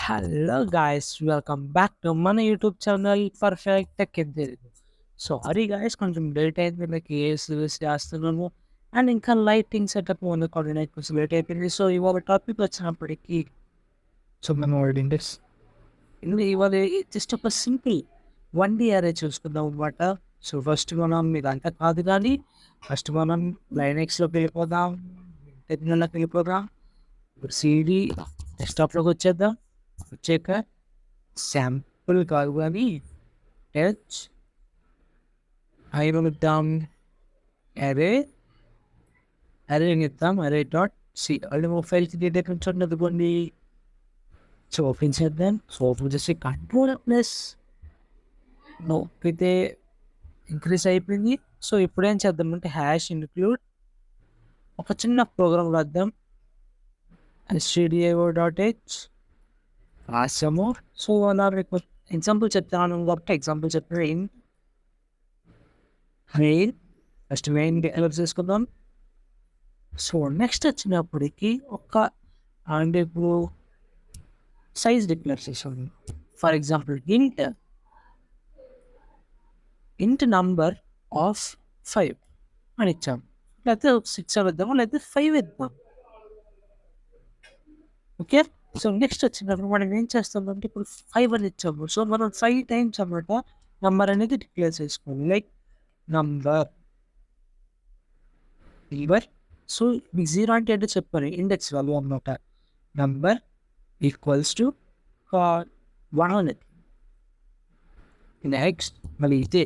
Hello guys, welcome back to మన YouTube channel perfect tech in Telugu. Sorry guys, కొంచెం late అయింది. మీకు ఏ సర్వీస్ చేస్తున్నాను అండ్ ఇంకా లైటింగ్ సెటప్ ఉంది, కోఆర్డినేట్ కొంచెం లేట్ అయిపోయింది. సో ఇవాళ టాపిక్ వచ్చినప్పటికీ మనం ఇవాళ జస్ట్ ఒక సింపుల్ 1D అరే చూసుకుందాం అనమాట. సో ఫస్ట్ మనం ఇదంతా కాదు కానీ ఫస్ట్ మనం లైనెక్స్లోకి వెళ్ళిపోదాం, టెక్నాలజీలోకి వెళ్ళిపోదాం, సిడి డెస్క్టాప్లోకి వచ్చేద్దాం. వచ్చాక శాంపుల్ కాదు కానీ హెచ్ ఇద్దాం, అరే ఇద్దాం, అరే డాట్ సి అది ఫైల్కి డేటా కొంచెం చదువుకోండి. సో ఓపెన్ చేద్దాం. సో ఓపెన్ చేసి కంట్రోల్ ప్లస్ నొక్కితే ఇంక్రీజ్ అయిపోయింది. సో ఇప్పుడు ఏం చేద్దామంటే హ్యాష్ ఇంక్లూడ్ ఒక చిన్న ప్రోగ్రామ్ రాద్దాం, stdio.h రాసాము. సో అలా మీకు ఎగ్జాంపుల్ చెప్తాను కాబట్టి ఎగ్జాంపుల్ చెప్తాను. ఫస్ట్ మెయిన్ డెవలప్ చేసుకుందాం. సో నెక్స్ట్ వచ్చినప్పటికీ ఒక ఇప్పుడు సైజ్ డిక్లేర్ చేసాము. ఫర్ ఎగ్జాంపుల్ ఇంట్ నంబర్ ఆఫ్ 5 అని ఇచ్చాం. లేకపోతే 6 ఇద్దాము, లేకపోతే 5 ఇద్దాం. ఓకే. సో నెక్స్ట్ వచ్చినప్పుడు మనం ఏం చేస్తామంటే ఇప్పుడు 5 అని ఇచ్చాము. సో మనం 5 టైమ్స్ అన్నమాట నంబర్ అనేది డిక్లేర్ చేసుకోవాలి. Like number. సో మీకు 0 అంటే ఏంటో చెప్పాను, ఇండెక్స్ వాల్యూ అన్నమాట. నంబర్ ఈక్వల్స్ టు 1 అనేది. నెక్స్ట్ మళ్ళీ ఇదే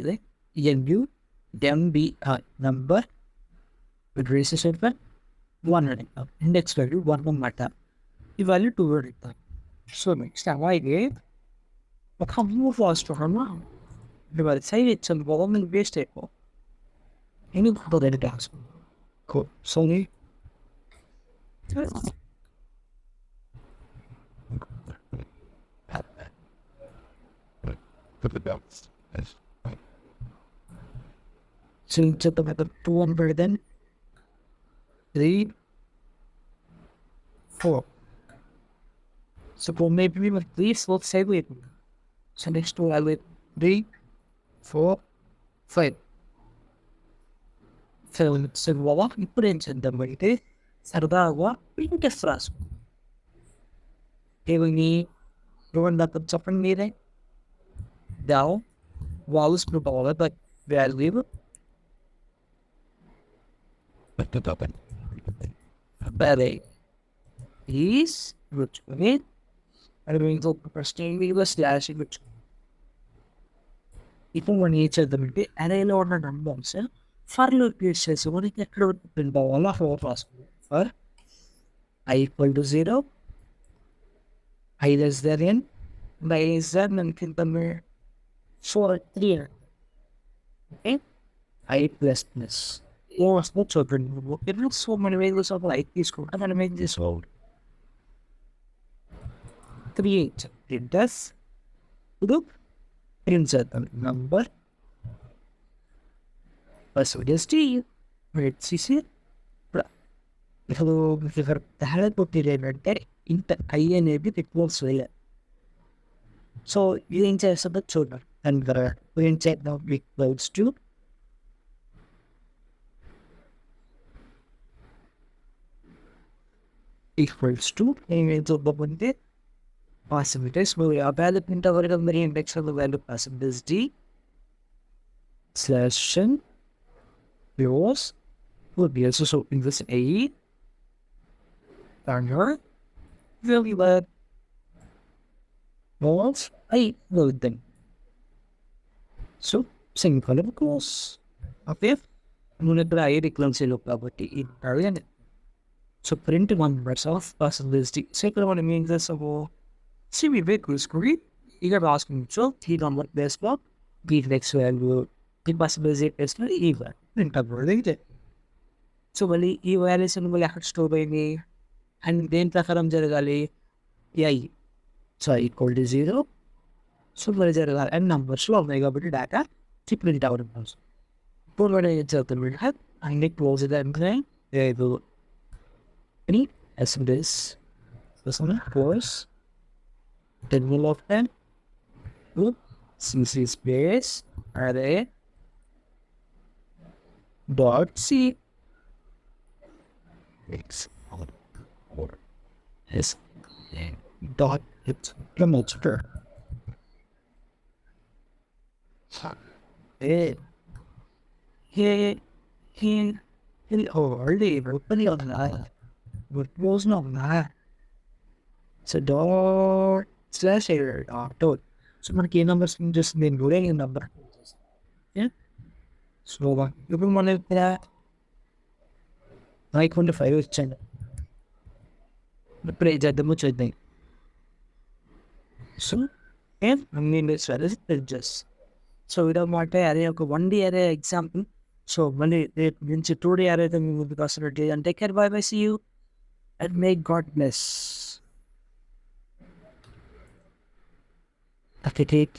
NUMBR నంబర్ రిజిస్టర్ చెప్పాను 1 అని, ఇండెక్స్ వాల్యూ 1 అన్నమాట. ఈ వాల్యూ 2 అడుగుతాం. సో నెక్స్ట్ అలాగే ఒక మూవ్ రాస్తున్నాను. ఇవాళ సైడ్ ఇచ్చాను, బాగుంది, వేస్ట్ అయిపో ఎందుకు రెడీ టాక్స్. సో చెప్తాం కదా 203 4. So maybe we will please will say it. So next to I will 3 4 5. So ఇప్పుడు ఏం చేద్దామంటే సరదాగా ఇంకెస్ రాసు ఏమని దాకా చెప్పండి మీరే. Now walls prepare but value array is which means I mean so ప్రశ్న స్లాష్ which ఇప్పుడు మనం ఏం చేద్దామంటే అరేలో ఉన్న నంబర్స్ ఫర్ లూప్ యూజ్ చేసి మనకి ఎక్కడ ప్రింట్ అవ్వాలో ఫోర్ రాసుకుందాం. For I equal to 0, I less than n, by z మనకి 4 3 ఓకే. I plus plus ఏం వస్తుందో చూడండి. ఎప్పుడు సో మనం ఏం చేసాం, లైట్ తీసుకుంటాం, మనం ఏం చేసుకోవాలి create it as ఇప్పుడు ప్రింట్ చేద్దాం నంబర్ ఫస్ట్ చేసి ఇప్పుడు ఇక్కడ తేడా కొట్టిది ఏంటంటే ఇంత ఐ అనేది ఈక్వల్స్ వేయాలి. సో ఇది ఏం చేస్తుందో చూద్దాం. దాని ద్వారా ఏం చేద్దాం, ఈక్వల్స్ టు ఏం చూద్దామంటే possibilities will available in the very index of the value possibilities d slash n yours will be also so in this a turner really bad balls I load them. So single of course of if nuna try declines look about in variant. So print numbers of possibility second one means this of see we make good screen. You can ask me so he on what best book be next value the possibility is not even in related. So mali ఈ valuation మళ్ళీ అక్కడ store అయింది and దేని ప్రకారం జరగాలి I. So equal to 0. So మరి జరగాలి and నంబర్స్లో ఉన్నాయి కాబట్టి డేటా ప్రింట్ అవ్వడం కోసం. ఇప్పుడు మనం ఏం చేద్దాం అన్ని క్లోజ్ అంటే అని yes this course Table of 10. CC space array dot C X or S dot it's the monster. Hey, hey, already opening on that. What was not that? So dot slash error dot. So మనకి ఏ numbers just నేను కూడా ఈ number. Yeah. So ఇప్పుడు మనం ఇక్కడ 5 వచ్చాను. ఇప్పుడు చేద్దాము చూద్దాం. సో నేను just సో ఇదన్నమాట అదే ఒక 1D అరే ఎగ్జాంపుల్. సో మళ్ళీ రేపు నుంచి 2D అరే ముందుకు వస్తున్నట్టు and take care, bye, see you and may God bless.